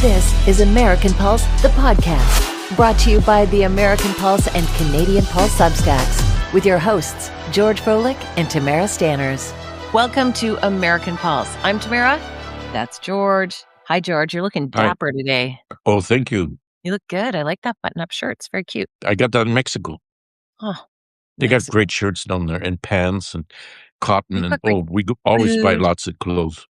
This is American Pulse, the podcast, brought to you by the American Pulse and Canadian Pulse Substacks, with your hosts, George Froelich and Tamara Stanners. Welcome to American Pulse. I'm Tamara. That's George. Hi, George. You're looking Hi. dapper today. Oh, thank you. You look good. I like that button-up shirt. It's very cute. I got that in Mexico. Oh, They got Mexico. great shirts down there and pants and cotton. They've And got great we always buy food. lots of clothes.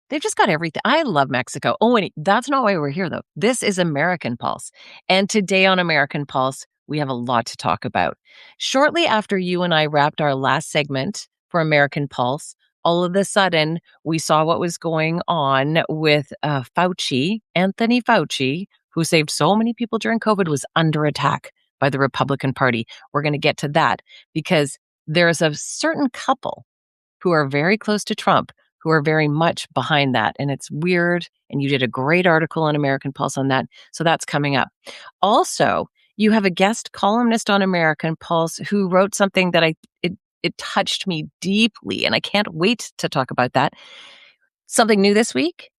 They've just got everything. I love Mexico. Oh, and that's not why we're here, though. This is American Pulse. And today on American Pulse, we have a lot to talk about. Shortly after you and I wrapped our last segment for American Pulse, all of a sudden, we saw what was going on with Anthony Fauci, who saved so many people during COVID, was under attack by the Republican Party. We're going to get to that because there's a certain couple who are very close to Trump who are very much behind that. And it's weird. And you did a great article on American Pulse on that. So that's coming up. Also, you have a guest columnist on American Pulse who wrote something that it touched me deeply. And I can't wait to talk about that. Something new this week,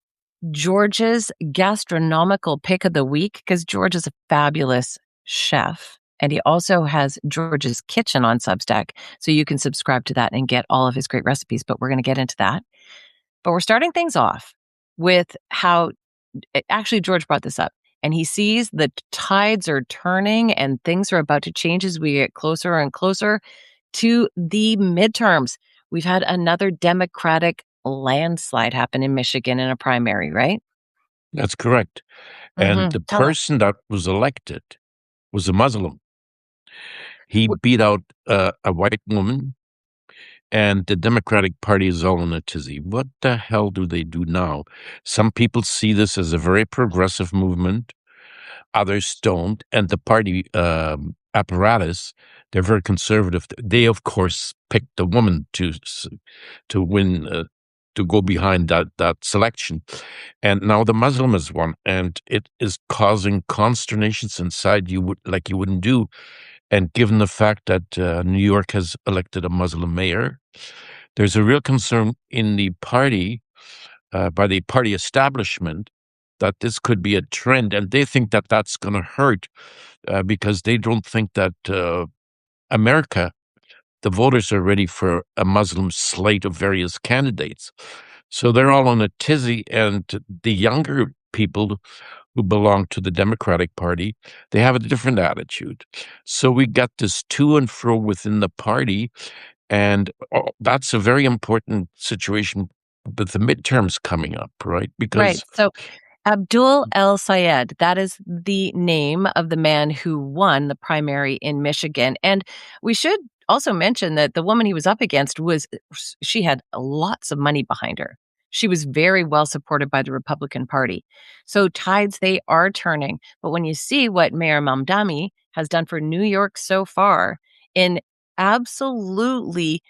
George's gastronomical pick of the week, because George is a fabulous chef. And he also has George's Kitchen on Substack. So you can subscribe to that and get all of his great recipes. But we're going to get into that. But we're starting things off with how, actually, George brought this up. And he sees the tides are turning and things are about to change as we get closer and closer to the midterms. We've had another Democratic landslide happen in Michigan in a primary, right? That's correct. And the Tell us. person that was elected was a Muslim. He beat out a white woman, and the Democratic Party is all in a tizzy. What the hell do they do now? Some people see this as a very progressive movement. Others don't. And the party apparatus, they're very conservative. They, of course, picked the woman to win, to go behind that selection. And now the Muslim has won, and it is causing consternations inside you wouldn't do. And given the fact that New York has elected a Muslim mayor, there's a real concern in the party, by the party establishment, that this could be a trend. And they think that that's going to hurt because they don't think that America, the voters are ready for a Muslim slate of various candidates. So they're all on a tizzy, and the younger people who belong to the Democratic Party, they have a different attitude. So we got this to and fro within the party, and that's a very important situation with the midterms coming up, right? Right. So Abdul El Sayed, that is the name of the man who won the primary in Michigan. And we should also mention that the woman he was up against she had lots of money behind her. She was very well supported by the Republican Party. So tides, they are turning. But when you see what Mayor Mamdani has done for New York so far in absolutely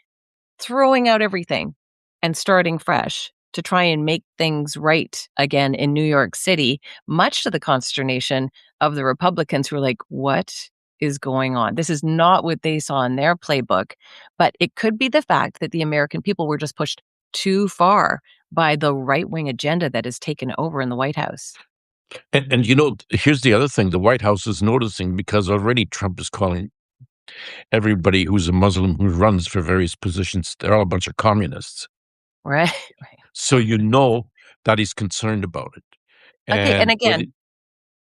throwing out everything and starting fresh to try and make things right again in New York City, much to the consternation of the Republicans who are like, what is going on? This is not what they saw in their playbook. But it could be the fact that the American people were just pushed too far by the right-wing agenda that has taken over in the White House. And here's the other thing the White House is noticing, because already Trump is calling everybody who's a Muslim who runs for various positions, they're all a bunch of communists. Right. So that he's concerned about it. Okay, and again,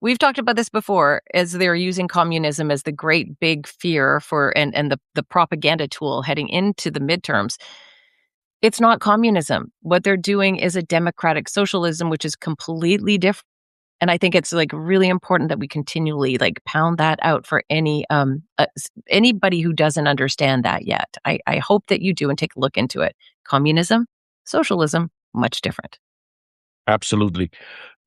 we've talked about this before, as they're using communism as the great big fear and the propaganda tool heading into the midterms. It's not communism. What they're doing is a democratic socialism, which is completely different. And I think it's really important that we continually pound that out for anybody who doesn't understand that yet. I hope that you do and take a look into it. Communism, socialism, much different. Absolutely.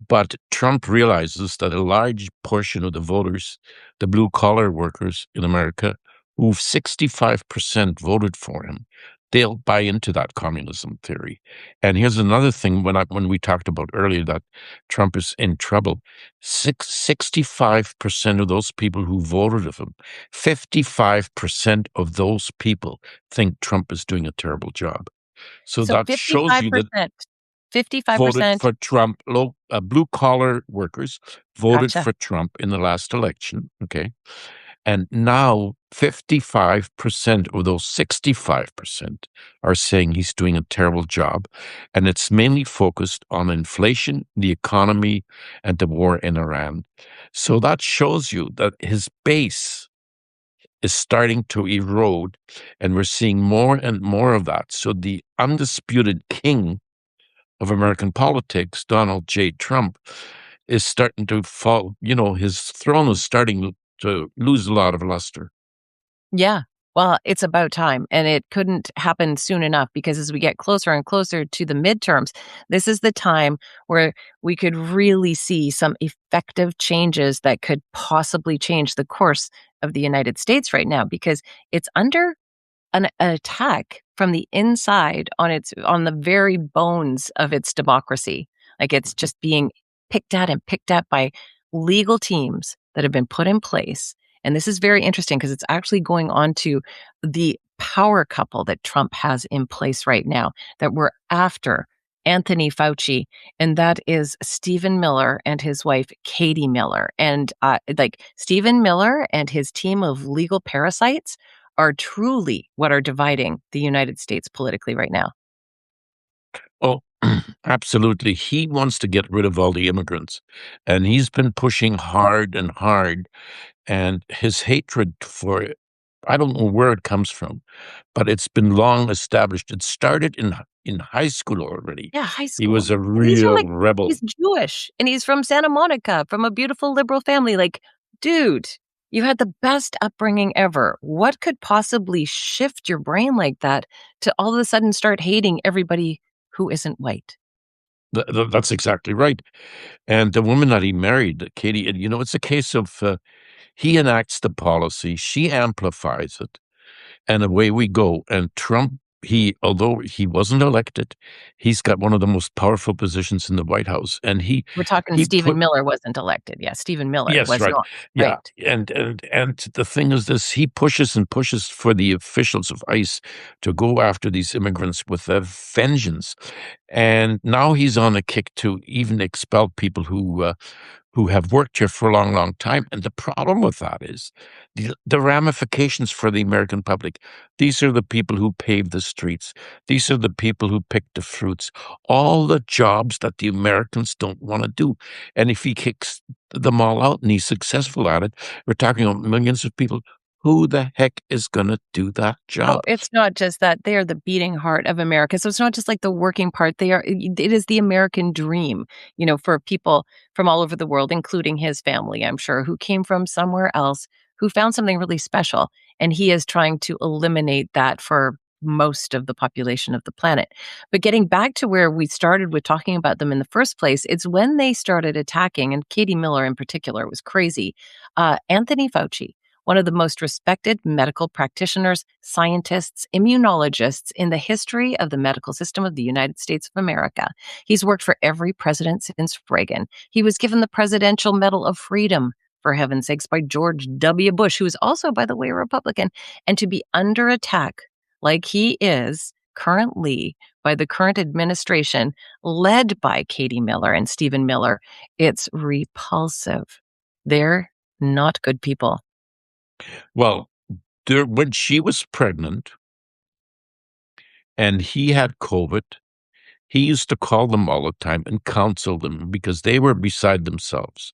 But Trump realizes that a large portion of the voters, the blue-collar workers in America, who 65% voted for him, they'll buy into that communism theory. And here's another thing when we talked about earlier that Trump is in trouble. 65% of those people who voted for him, 55% of those people think Trump is doing a terrible job. So that shows you that voted 55%. for Trump. Blue collar workers voted Gotcha. for Trump in the last election. Okay. And now 55% of those 65% are saying he's doing a terrible job. And it's mainly focused on inflation, the economy, and the war in Iran. So that shows you that his base is starting to erode, and we're seeing more and more of that. So the undisputed king of American politics, Donald J. Trump, is starting to fall. His throne is starting to lose a lot of luster. Yeah. Well, it's about time, and it couldn't happen soon enough because as we get closer and closer to the midterms, this is the time where we could really see some effective changes that could possibly change the course of the United States right now because it's under an attack from the inside on the very bones of its democracy. Like it's just being picked at by legal teams that have been put in place. And this is very interesting because it's actually going on to the power couple that Trump has in place right now that we're after Anthony Fauci, and that is Stephen Miller and his wife, Katie Miller. And like Stephen Miller and his team of legal parasites are truly what are dividing the United States politically right now. Oh, absolutely. He wants to get rid of all the immigrants, and he's been pushing hard and hard. And his hatred for it, I don't know where it comes from, but it's been long established. It started in high school already. Yeah, high He school. was a And he's from real like rebel. he's Jewish and he's from Santa Monica, from a beautiful liberal family. Like, dude, you had the best upbringing ever. What could possibly shift your brain like that to all of a sudden start hating everybody who isn't white? That's exactly right. And the woman that he married, Katie, and it's a case of he enacts the policy, she amplifies it, and away we go. And Trump, although he wasn't elected, he's got one of the most powerful positions in the White House, and he We're talking he Stephen put Miller wasn't elected. Yeah, Stephen Miller yes, was right, not. yeah, Right. and the thing is this: he pushes and pushes for the officials of ICE to go after these immigrants with a vengeance, and now he's on a kick to even expel people who have worked here for a long, long time. And the problem with that is the ramifications for the American public. These are the people who pave the streets. These are the people who pick the fruits. All the jobs that the Americans don't want to do. And if he kicks them all out and he's successful at it, we're talking about millions of people. Who the heck is going to do that Oh, job? it's not just that. They are the beating heart of America. So it's not just like the working part. It is the American dream, for people from all over the world, including his family, I'm sure, who came from somewhere else, who found something really special. And he is trying to eliminate that for most of the population of the planet. But getting back to where we started with talking about them in the first place, it's when they started attacking, and Katie Miller in particular was crazy. Anthony Fauci, one of the most respected medical practitioners, scientists, immunologists in the history of the medical system of the United States of America. He's worked for every president since Reagan. He was given the Presidential Medal of Freedom, for heaven's sakes, by George W. Bush, who is also, by the way, a Republican. And to be under attack like he is currently by the current administration, led by Katie Miller and Stephen Miller, it's repulsive. They're not good people. Well, when she was pregnant and he had COVID, he used to call them all the time and counsel them because they were beside themselves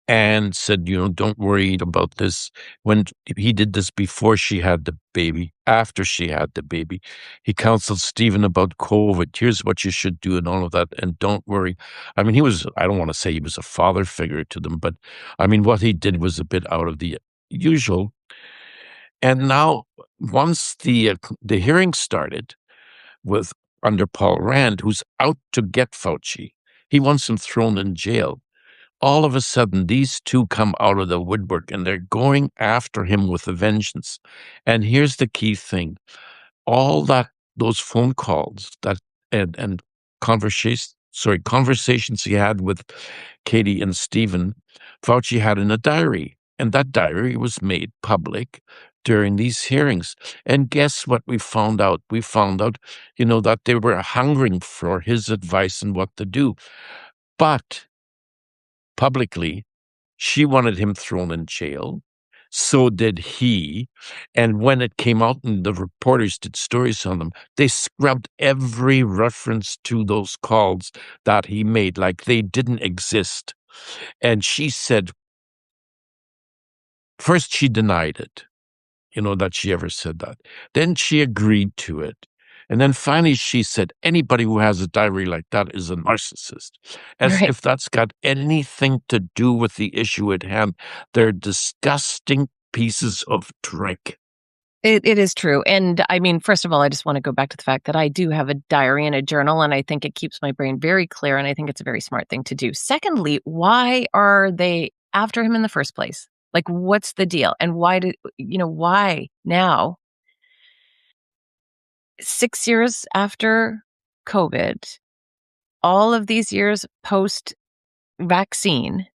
and said, don't worry about this. When he did this before she had the baby, after she had the baby, he counseled Stephen about COVID. Here's what you should do and all of that. And don't worry. I mean, I don't want to say he was a father figure to them, but I mean, what he did was a bit out of the usual. And now, once the hearing started, with under Paul Rand, who's out to get Fauci. He wants him thrown in jail. All of a sudden, these two come out of the woodwork and they're going after him with a vengeance. And here's the key thing. All those phone calls and conversations he had with Katie and Stephen, Fauci had in a diary. And that diary was made public during these hearings. And guess what we found out? We found out, that they were hungering for his advice on what to do. But publicly, she wanted him thrown in jail. So did he. And when it came out and the reporters did stories on them, they scrubbed every reference to those calls that he made, like they didn't exist. And she said, first she denied it, that she ever said that. Then she agreed to it. And then finally she said, anybody who has a diary like that is a narcissist, as Right. if that's got anything to do with the issue at hand. They're disgusting pieces of trick. It is true. And I mean, first of all, I just want to go back to the fact that I do have a diary and a journal, and I think it keeps my brain very clear. And I think it's a very smart thing to do. Secondly, why are they after him in the first place? Like, what's the deal? And why now, 6 years after COVID, all of these years post vaccine,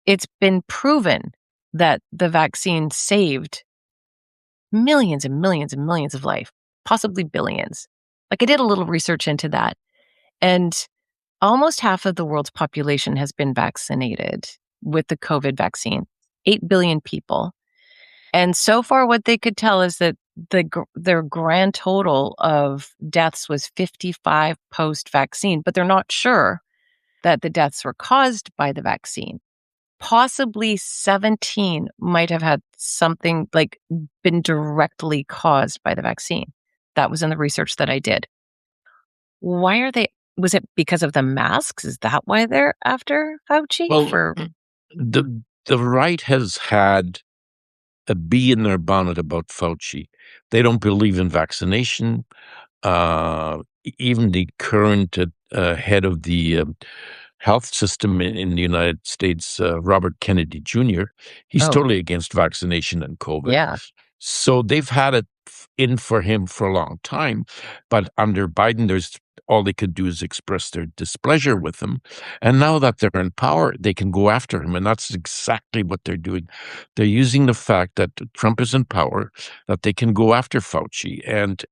it's been proven that the vaccine saved millions and millions and millions of life, possibly billions. Like I did a little research into that, and almost half of the world's population has been vaccinated with the COVID vaccine, 8 billion people. And so far, what they could tell is that their grand total of deaths was 55 post-vaccine, but they're not sure that the deaths were caused by the vaccine. Possibly 17 might have had something like been directly caused by the vaccine. That was in the research that I did. Why are they? Was it because of the masks? Is that why they're after Fauci Well, for? the right has had a bee in their bonnet about Fauci. They don't believe in vaccination. Even the current head of the health system in the United States, Robert Kennedy Jr., he's Oh, totally against vaccination and COVID. yeah. So they've had it in for him for a long time. But under Biden, there's all they could do is express their displeasure with him. And now that they're in power, they can go after him. And that's exactly what they're doing. They're using the fact that Trump is in power, that they can go after Fauci. And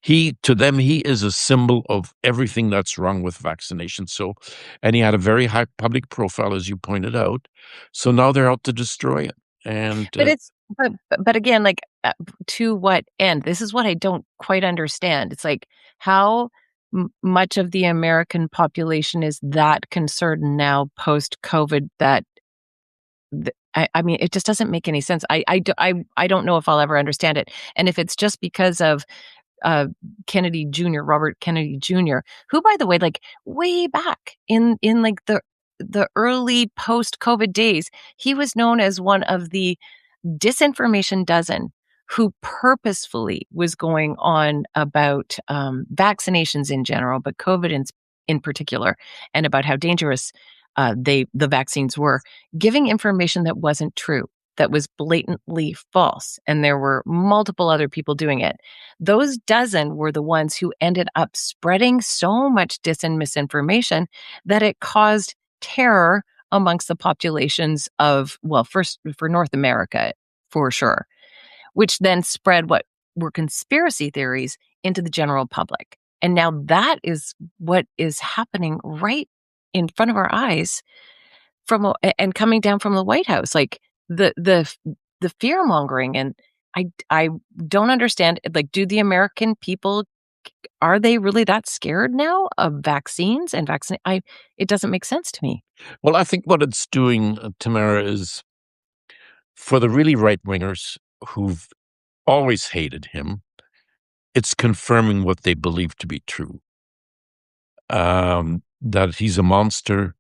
to them, he is a symbol of everything that's wrong with vaccination. So, and he had a very high public profile, as you pointed out. So now they're out to destroy it. And But it's but again, like, to what end? This is what I don't quite understand. It's like, how much of the American population is that concerned now post-COVID that I mean, it just doesn't make any sense. I don't know if I'll ever understand it. And if it's just because of Kennedy Jr., Robert Kennedy Jr., who, by the way, like way back in like the early post-COVID days, he was known as one of the disinformation dozen who purposefully was going on about vaccinations in general, but COVID in particular, and about how dangerous the vaccines were, giving information that wasn't true, that was blatantly false, and there were multiple other people doing it. Those dozen were the ones who ended up spreading so much dis and misinformation that it caused terror amongst the populations of, well, first for North America, for sure, which then spread what were conspiracy theories into the general public. And now that is what is happening right in front of our eyes and coming down from the White House, like the fear mongering. And I don't understand. Like, do the American people, are they really that scared now of vaccines and vaccine? It doesn't make sense to me. well, I think what it's doing, Tamara, is for the really right wingers who've always hated him, it's confirming what they believe to be true. That he's a monster,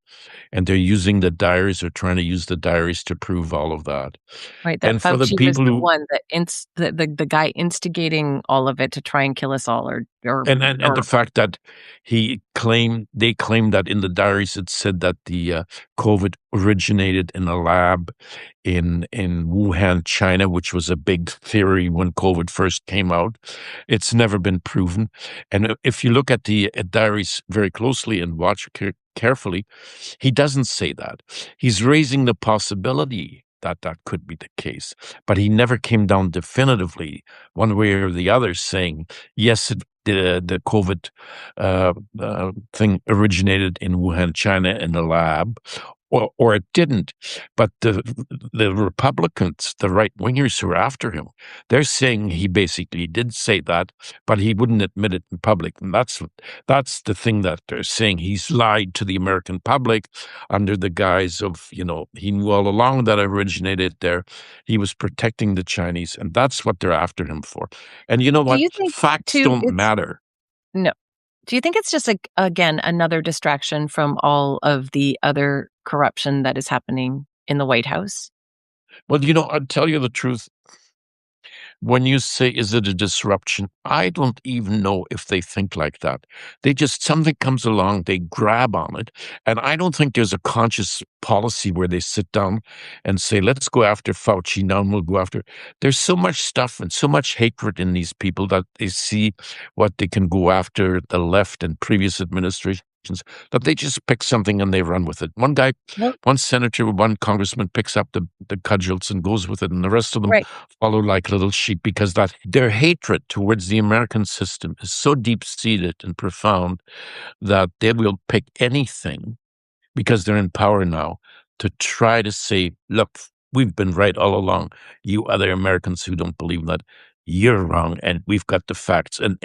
and they're using the diaries or trying to use the diaries to prove all of that. Right, that And for the Fauci was people the who one that the guy instigating all of it to try and kill us all, and the or fact that they claimed that in the diaries it said that the COVID originated in a lab in Wuhan, China, which was a big theory when COVID first came out. It's never been proven. And if you look at the diaries very closely and watch carefully, he doesn't say that. He's raising the possibility that that could be the case, but he never came down definitively one way or the other saying, yes, the COVID thing originated in Wuhan, China, in the lab, or it didn't. But the Republicans, the right wingers who are after him, they're saying he basically did say that, but he wouldn't admit it in public. And that's the thing that they're saying. He's lied to the American public under the guise of, he knew all along that it originated there. He was protecting the Chinese, and that's what they're after him for. And you know Do what? you think Facts too don't it's matter. no. Do you think it's just like, again, another distraction from all of the other corruption that is happening in the White House? Well, I'll tell you the truth. When you say, is it a disruption? I don't even know if they think like that. Something comes along, they grab on it. And I don't think there's a conscious policy where they sit down and say, let's go after Fauci now and we'll go after. There's so much stuff and so much hatred in these people that they see what they can go after the left and previous administrations that they just pick something and they run with it. Well, One senator, one congressman picks up the cudgels and goes with it, and the rest of them right. follow like little sheep because that their hatred towards the American system is so deep seated and profound that they will pick anything because they're in power now to try to say, look, we've been right all along. You other Americans who don't believe that, you're wrong, and we've got the facts. And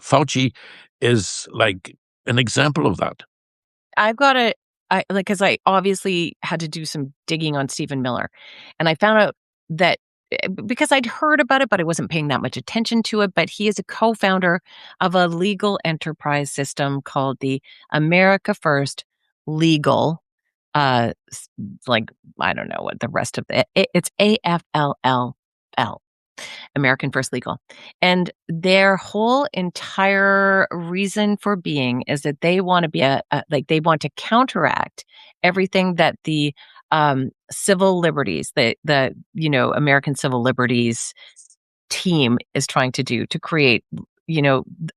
Fauci is like an example of that. I've got to, I like, because I obviously had to do some digging on Stephen Miller. And I found out that because I'd heard about it, but I wasn't paying that much attention to it. But he is a co founder of a legal enterprise system called the America First Legal. Like, I don't know what the rest of it's AFLLL. American First Legal. And their whole entire reason for being is that they want to be like they want to counteract everything that the civil liberties, the American civil liberties team is trying to do to create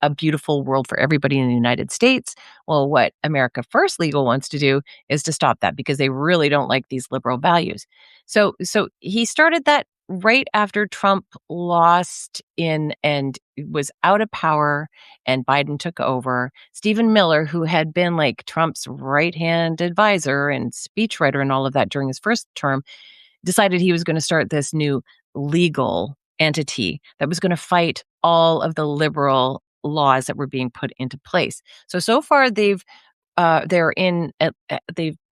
a beautiful world for everybody in the United States. Well, what America First Legal wants to do is to stop that because they really don't like these liberal values. So he started that right after Trump lost in and was out of power and Biden took over. Stephen Miller, who had been like Trump's right-hand advisor and speechwriter and all of that during his first term, decided he was going to start this new legal entity that was going to fight all of the liberal laws that were being put into place. So far they've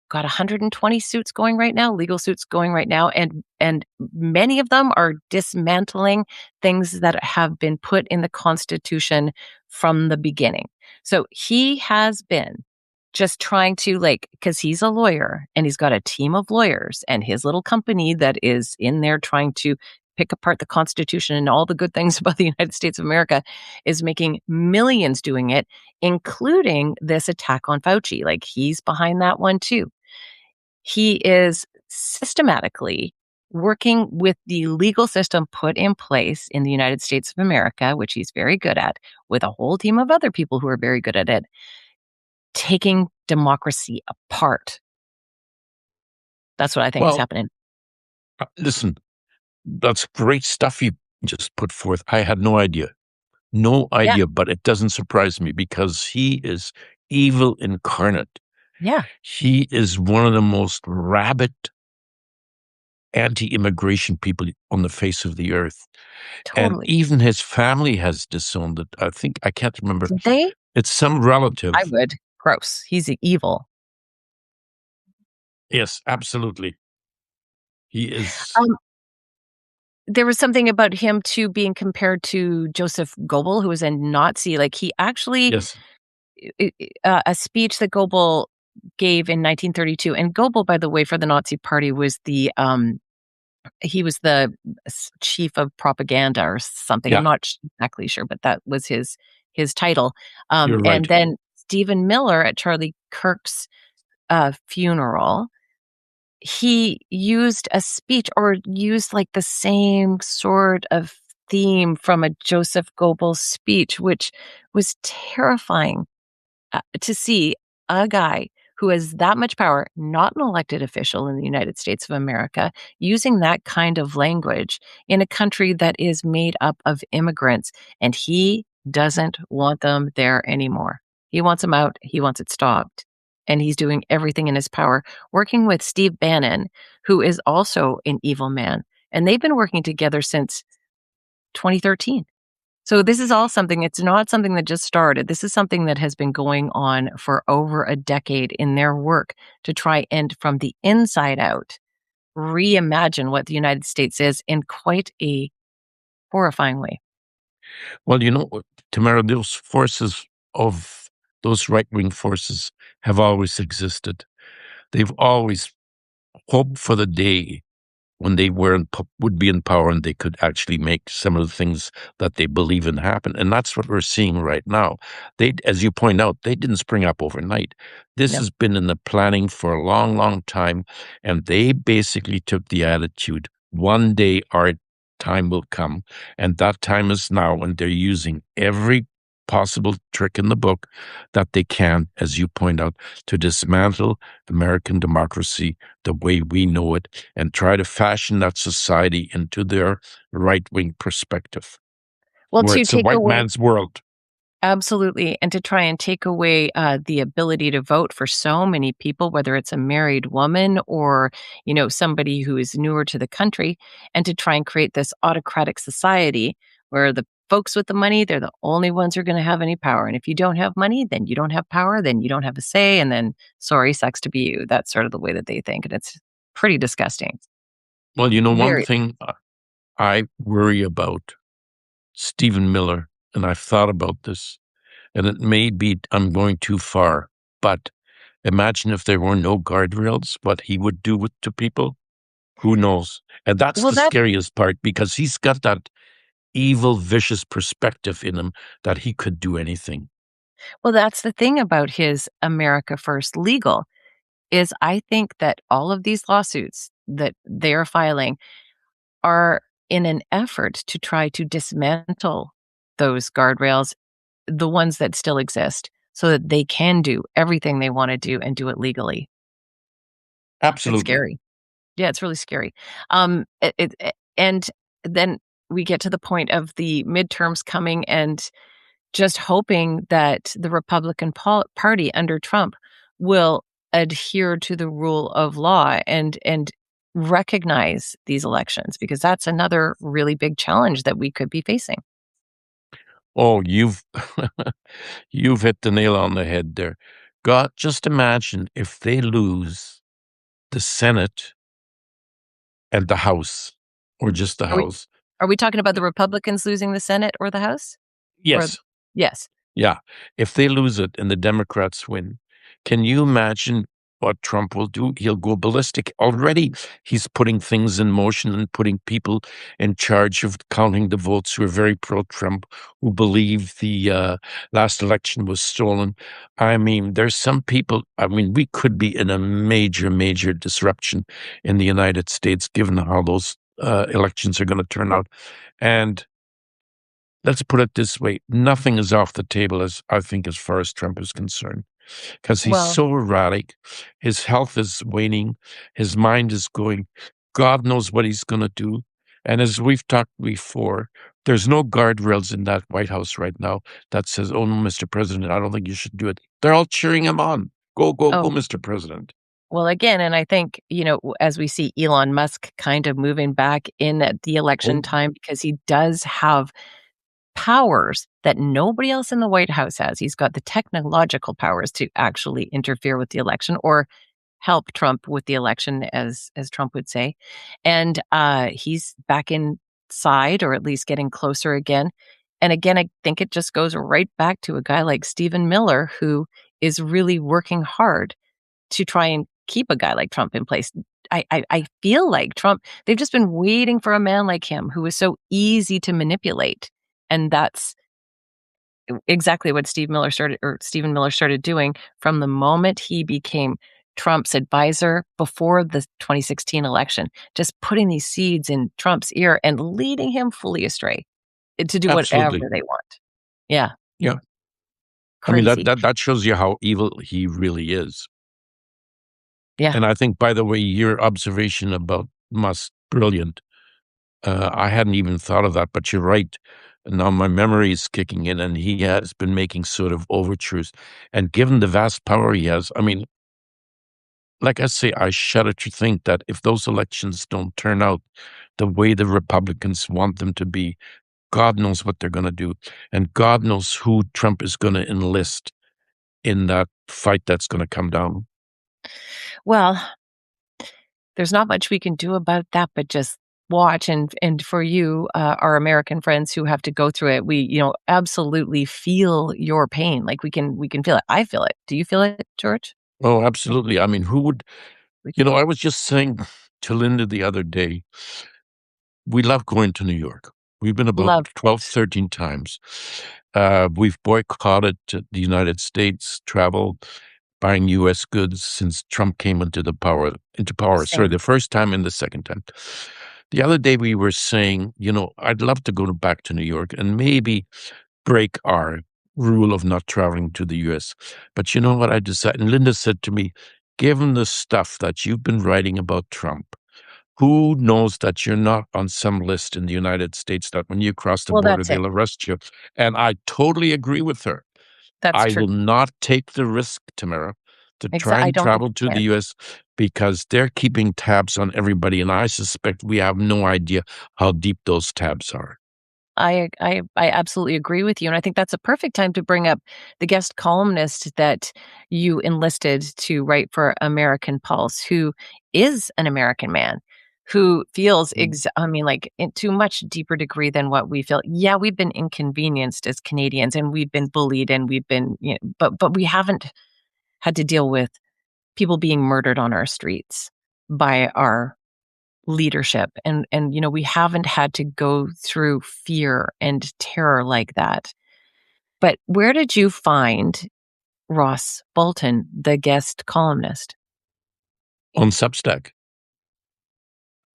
got 120 suits going right now, legal suits going right now, and many of them are dismantling things that have been put in the Constitution from the beginning. So he has been just trying to because he's a lawyer and he's got a team of lawyers and his little company that is in there trying to pick apart the Constitution and all the good things about the United States of America is making millions doing it, including this attack on Fauci. Like he's behind that one too. He is systematically working with the legal system put in place in the United States of America, which he's very good at, with a whole team of other people who are very good at it, taking democracy apart. That's what I think is Well, happening. listen, that's great stuff you just put forth. I had no idea. No Yeah. idea, but it doesn't surprise me because he is evil incarnate. Yeah. He is one of the most rabid anti-immigration people on the face of the earth. And Totally. even his family has disowned it. I can't remember. Did they? It's some I relative. would. Gross. He's evil. Yes, absolutely. He is. Um, there was something about him too being compared to Joseph Goebbels, who was a Nazi. Like he actually, Yes. a speech that Goebbels gave in 1932, and Goebbels, by the way, for the Nazi Party was he was the chief of propaganda or something. I'm Yeah, not exactly sure, but that was his title. you're And right. then Stephen Miller at Charlie Kirk's funeral, he used a speech or used like the same sort of theme from a Joseph Goebbels speech, which was terrifying to see a guy who has that much power, not an elected official in the United States of America, using that kind of language in a country that is made up of immigrants. And he doesn't want them there anymore. He wants them out. He wants it stopped. And he's doing everything in his power, working with Steve Bannon, who is also an evil man. And they've been working together since 2013. So this is all something, it's not something that just started. This is something that has been going on for over a decade in their work to try and, from the inside out, reimagine what the United States is in quite a horrifying way. Well, Tamara, those right-wing forces have always existed. They've always hoped for the day when they would be in power and they could actually make some of the things that they believe in happen. And that's what we're seeing right now. As you point out, they didn't spring up overnight. This No. has been in the planning for a long, long time. And they basically took the attitude, one day our time will come. And that time is now. And they're using every possible trick in the book that they can, as you point out, to dismantle American democracy the way we know it and try to fashion that society into their right-wing perspective, Well, where to it's a take white away man's world. Absolutely, and to try and take away, the ability to vote for so many people, whether it's a married woman or, somebody who is newer to the country, and to try and create this autocratic society where the folks with the money, they're the only ones who are gonna have any power, and if you don't have money, then you don't have power, then you don't have a say, and then, sorry, sucks to be you. That's sort of the way that they think, and it's pretty disgusting. Well, one Very. thing I worry about Stephen Miller, and I've thought about this, and it may be I'm going too far, but imagine if there were no guardrails, what he would do to people. Who knows? And that's Well, the that scariest part because he's got that evil, vicious perspective in him that he could do anything. well, that's the thing about his America First legal, is I think that all of these lawsuits that they're filing are in an effort to try to dismantle those guardrails, the ones that still exist, so that they can do everything they wanna do and do it legally. It's Absolutely. scary. Yeah, it's really scary. And then we get to the point of the midterms coming and just hoping that the Republican Party under Trump will adhere to the rule of law and recognize these elections, because that's another really big challenge that we could be facing. Oh, you've hit the nail on the head there. God, just imagine if they lose the Senate and the House, or just the Are we House. are we talking about the Republicans losing the Senate or the House? Or Yes. yes. Yeah. If they lose it and the Democrats win, can you imagine what Trump will do? He'll go ballistic. Already, he's putting things in motion and putting people in charge of counting the votes who are very pro-Trump, who believe the last election was stolen. I mean, there's some people, we could be in a major, major disruption in the United States, given how those elections are going to turn out. And let's put it this way, nothing is off the table as I think as far as Trump is concerned, because he's Well, so erratic. His health is waning. His mind is going. God knows what he's going to do. And as we've talked before, there's no guardrails in that White House right now that says, "Oh, no, Mr. President, I don't think you should do it." They're all cheering him on. Go, go, go, oh, Mr. President. well, again, and I think, as we see Elon Musk kind of moving back in at the election Oh, time, because he does have powers that nobody else in the White House has. He's got the technological powers to actually interfere with the election or help Trump with the election, as Trump would say. And he's back inside, or at least getting closer again. And again, I think it just goes right back to a guy like Stephen Miller, who is really working hard to try and keep a guy like Trump in place. I feel like Trump, they've just been waiting for a man like him who is so easy to manipulate. And that's exactly what Stephen Miller started doing from the moment he became Trump's advisor before the 2016 election, just putting these seeds in Trump's ear and leading him fully astray, to do whatever absolutely. they want. Yeah, Yeah. I mean, that, crazy. that, that shows you how evil he really is. Yeah. And I think, by the way, your observation about Musk, brilliant. I hadn't even thought of that, but you're right. Now my memory is kicking in, and he has been making sort of overtures. And given the vast power he has, I mean, like I say, I shudder to think that if those elections don't turn out the way the Republicans want them to be, God knows what they're going to do. And God knows who Trump is going to enlist in that fight that's going to come down. Well, there's not much we can do about that, but just watch. And for you, our American friends who have to go through it, we, absolutely feel your pain. Like we can feel it. I feel it. Do you feel it, George? Oh, Like, absolutely. I mean, who would, we I was just saying to Linda the other day, we love going to New York. We've been about love 12, it. 13 times. We've boycotted the United States travel, buying U.S. goods since Trump came into power. Sorry, Same. the first time and the second time. The other day we were saying, I'd love to go back to New York and maybe break our rule of not traveling to the U.S. But you know what I decided? And Linda said to me, given the stuff that you've been writing about Trump, who knows that you're not on some list in the United States that when you cross the Well, border, that's it. they'll arrest you? And I totally agree with her. That's I true. will not take the risk, Tamara, to try I and don't think travel to you the can. US because they're keeping tabs on everybody. And I suspect we have no idea how deep those tabs are. I absolutely agree with you, and I think that's a perfect time to bring up the guest columnist that you enlisted to write for American Pulse, who is an American man, who feels Mm. I mean, like, to much deeper degree than what we feel. Yeah, we've been inconvenienced as Canadians, and we've been bullied, and we've been, but we haven't had to deal with people being murdered on our streets by our leadership, and we haven't had to go through fear and terror like that. But where did you find Ross Bolton, the guest columnist? On Substack,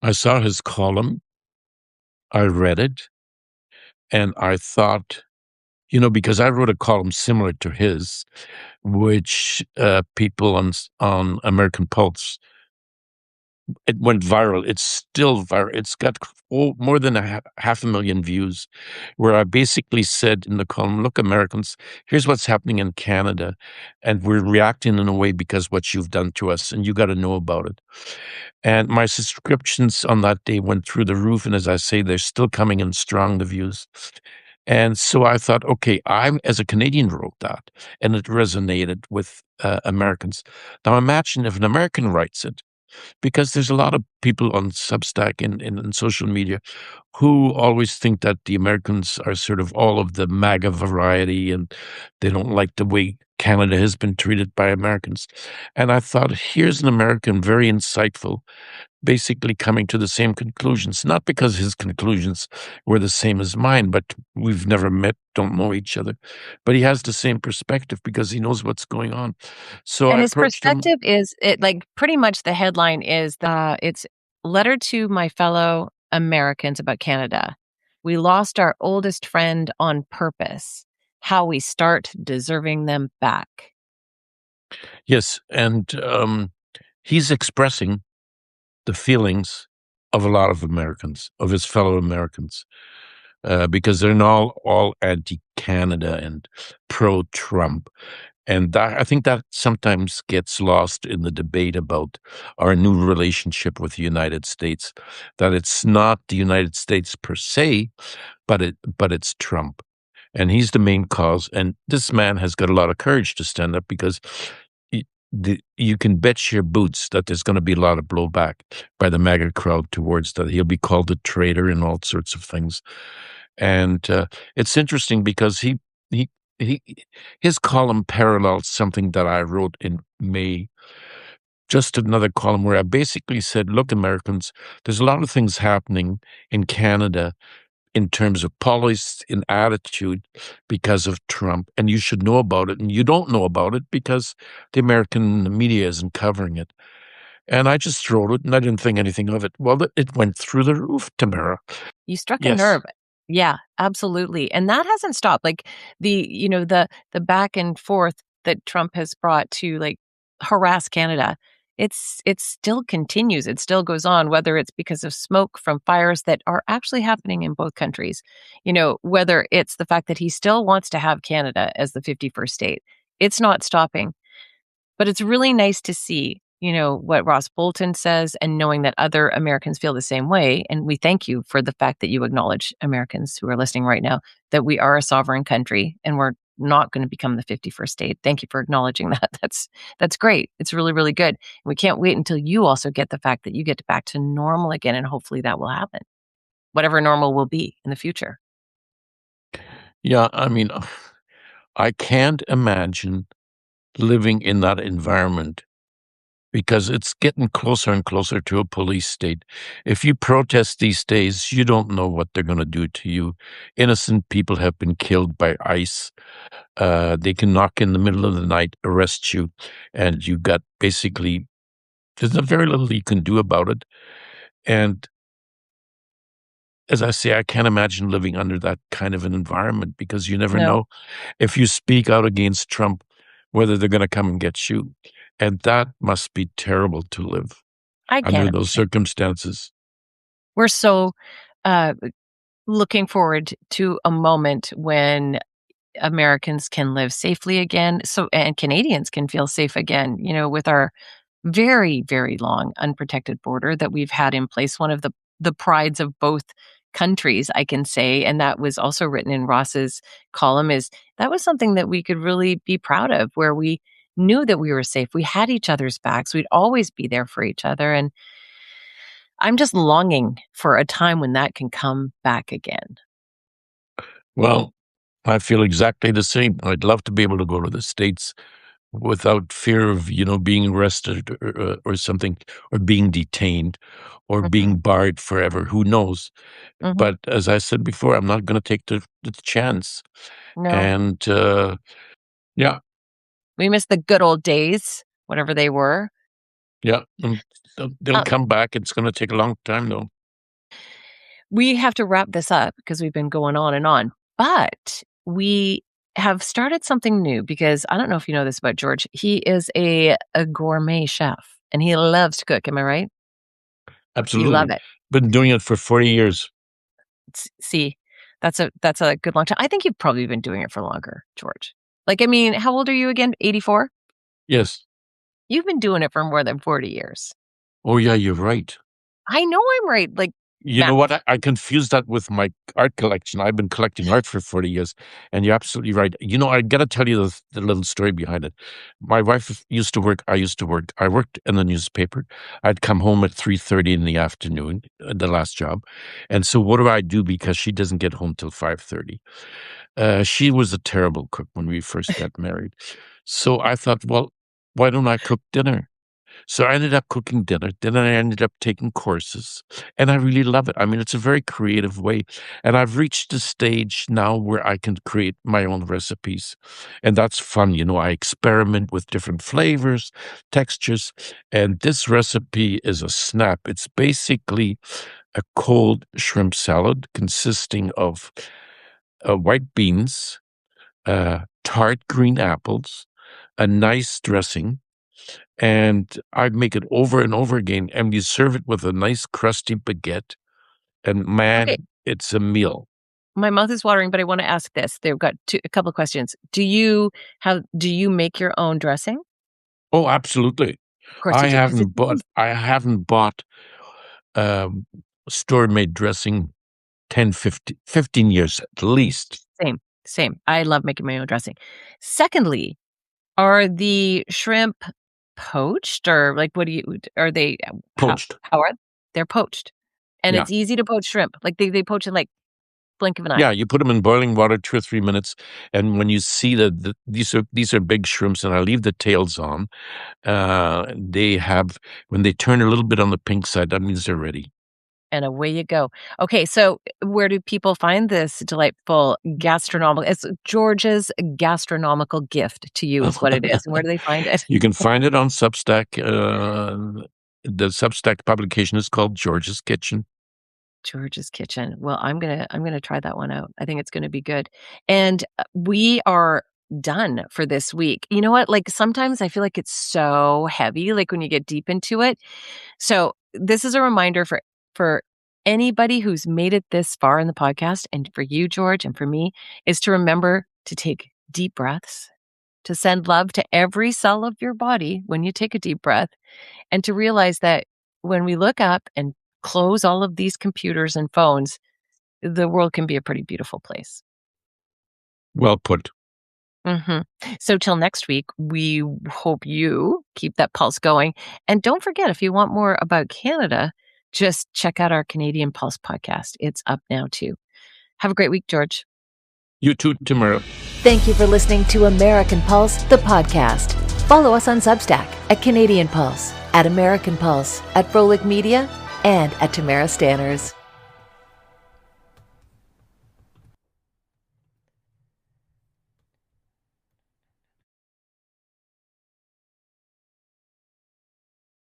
I saw his column, I read it, and I thought, because I wrote a column similar to his, which people on American Pulse, it went viral. It's still viral. It's got more than half a million views, where I basically said in the column, look, Americans, here's what's happening in Canada, and we're reacting in a way because what you've done to us, and you got to know about it. And my subscriptions on that day went through the roof. And as I say, they're still coming in strong, the views. And so I thought, okay, I, as a Canadian, wrote that, and it resonated with Americans. Now imagine if an American writes it, because there's a lot of people on Substack and in social media who always think that the Americans are sort of all of the MAGA variety and they don't like the way Canada has been treated by Americans. And I thought, here's an American, very insightful, basically coming to the same conclusions, not because his conclusions were the same as mine, but we've never met, don't know each other. But he has the same perspective because he knows what's going on. So And I his approached him. perspective is it like pretty much the headline is it's letter to my fellow Americans about Canada. We lost our oldest friend on purpose. How we start deserving them back. Yes, and he's expressing the feelings of a lot of Americans, of his fellow Americans, because they're not all anti-Canada and pro-Trump. And I think that sometimes gets lost in the debate about our new relationship with the United States, that it's not the United States per se, but it's Trump. And he's the main cause. And this man has got a lot of courage to stand up because you can bet your boots that there's going to be a lot of blowback by the MAGA crowd towards that. He'll be called a traitor and all sorts of things. And it's interesting because he he his column parallels something that I wrote in May. Just another column where I basically said, "Look, Americans, there's a lot of things happening in Canada in terms of policy and attitude because of Trump, and you should know about it. And you don't know about it because the American media isn't covering it." And I just wrote it, and I didn't think anything of it. Well, it went through the roof, Tamara. You struck a Yes. nerve. Yeah, absolutely, and that hasn't stopped, like, the back and forth that Trump has brought to, like, harass Canada it still continues, it still goes on, whether it's because of smoke from fires that are actually happening in both countries, whether it's the fact that he still wants to have Canada as the 51st state. It's not stopping. But it's really nice to see, what Ross Bolton says and knowing that other Americans feel the same way. And we thank you for the fact that you acknowledge, Americans who are listening right now, that we are a sovereign country and we're not going to become the 51st state. Thank you for acknowledging that. That's great. It's really, really good. And we can't wait until you also get the fact that you get back to normal again. And hopefully that will happen, whatever normal will be in the future. Yeah, I mean, I can't imagine living in that environment because it's getting closer and closer to a police state. If you protest these days, you don't know what they're going to do to you. Innocent people have been killed by ICE. They can knock in the middle of the night, arrest you, and you got basically, there's very little you can do about it. And as I say, I can't imagine living under that kind of an environment because you never No, know if you speak out against Trump, whether they're going to come and get you. And that must be terrible to live I under can't those imagine. circumstances. We're so uh, looking forward to a moment when Americans can live safely again, and Canadians can feel safe again, with our very, very long unprotected border that we've had in place, one of the prides of both countries, I can say, and that was also written in Ross's column, is that was something that we could really be proud of, where we knew that we were safe. We had each other's backs. We'd always be there for each other, and I'm just longing for a time when that can come back again. Well, I feel exactly the same. I'd love to be able to go to the States without fear of, being arrested or something, or being detained or Mhm, being barred forever. Who knows? mhm. But as I said before, I'm not going to take the chance. No, And yeah, we miss the good old days, whatever they were. yeah, they'll Uh, come back. It's going to take a long time, though. we have to wrap this up because we've been going on and on, but we have started something new because I don't know if you know this about George. He is a gourmet chef and he loves to cook. Am I right? You love Absolutely. it. Been doing it for 40 years. See, that's a good long time. I think you've probably been doing it for longer, George. Like, I mean, how old are you again? 84? Yes. You've been doing it for more than 40 years. Oh, yeah, you're right. I know I'm right. Like, You know math. what? I confused that with my art collection. I've been collecting art for 40 years, and you're absolutely right. I got to tell you the little story behind it. My wife used to work. I used to work. I worked in the newspaper. I'd come home at 3:30 in the afternoon, the last job. And so what do I do because she doesn't get home till 5:30? She was a terrible cook when we first got married. So I thought, well, why don't I cook dinner? So I ended up cooking dinner. Then I ended up taking courses, and I really love it. I mean, it's a very creative way, and I've reached a stage now where I can create my own recipes, and that's fun. I experiment with different flavors, textures, and this recipe is a snap. It's basically a cold shrimp salad consisting of white beans, tart green apples, a nice dressing, and I'd make it over and over again, and you serve it with a nice crusty baguette, and Okay. man, it's a meal. My mouth is watering, but I wanna ask this. They've got a couple of questions. Do you make your own dressing? Oh, absolutely. Of course you do, 'cause it's easy. I haven't bought, um, store-made dressing 10, 15 years at least. Same, same. I love making my own dressing. Secondly, are the shrimp poached or, like, what do you are they Poached. how are they're poached, and Yeah. it's easy to poach shrimp, like, they poach in, like, blink of an eye. Yeah, you put them in boiling water 2 or 3 minutes, and when you see that these are big shrimps, and I leave the tails on, they have when they turn a little bit on the pink side, that means they're ready. And away you go. Okay, so where do people find this delightful gastronomical it's George's gastronomical gift to you is what it is, and where do they find it? You can find it on Substack. The Substack publication is called George's Kitchen. George's Kitchen. Well, I'm gonna try that one out. I think it's gonna be good. And, we are done for this week. You know what? Like, sometimes I feel like it's so heavy, like, when you get deep into it. So, this is a reminder for anybody who's made it this far in the podcast, and for you, George, and for me, is to remember to take deep breaths, to send love to every cell of your body when you take a deep breath, and to realize that when we look up and close all of these computers and phones, the world can be a pretty beautiful place. Well put. So till next week, we hope you keep that pulse going. And don't forget, if you want more about Canada, just check out our Canadian Pulse podcast. It's up now too. Have a great week, George. You too, Tamara. Thank you for listening to American Pulse, the podcast. Follow us on Substack at Canadian Pulse, at American Pulse, at Frolic Media, and at Tamara Stanners.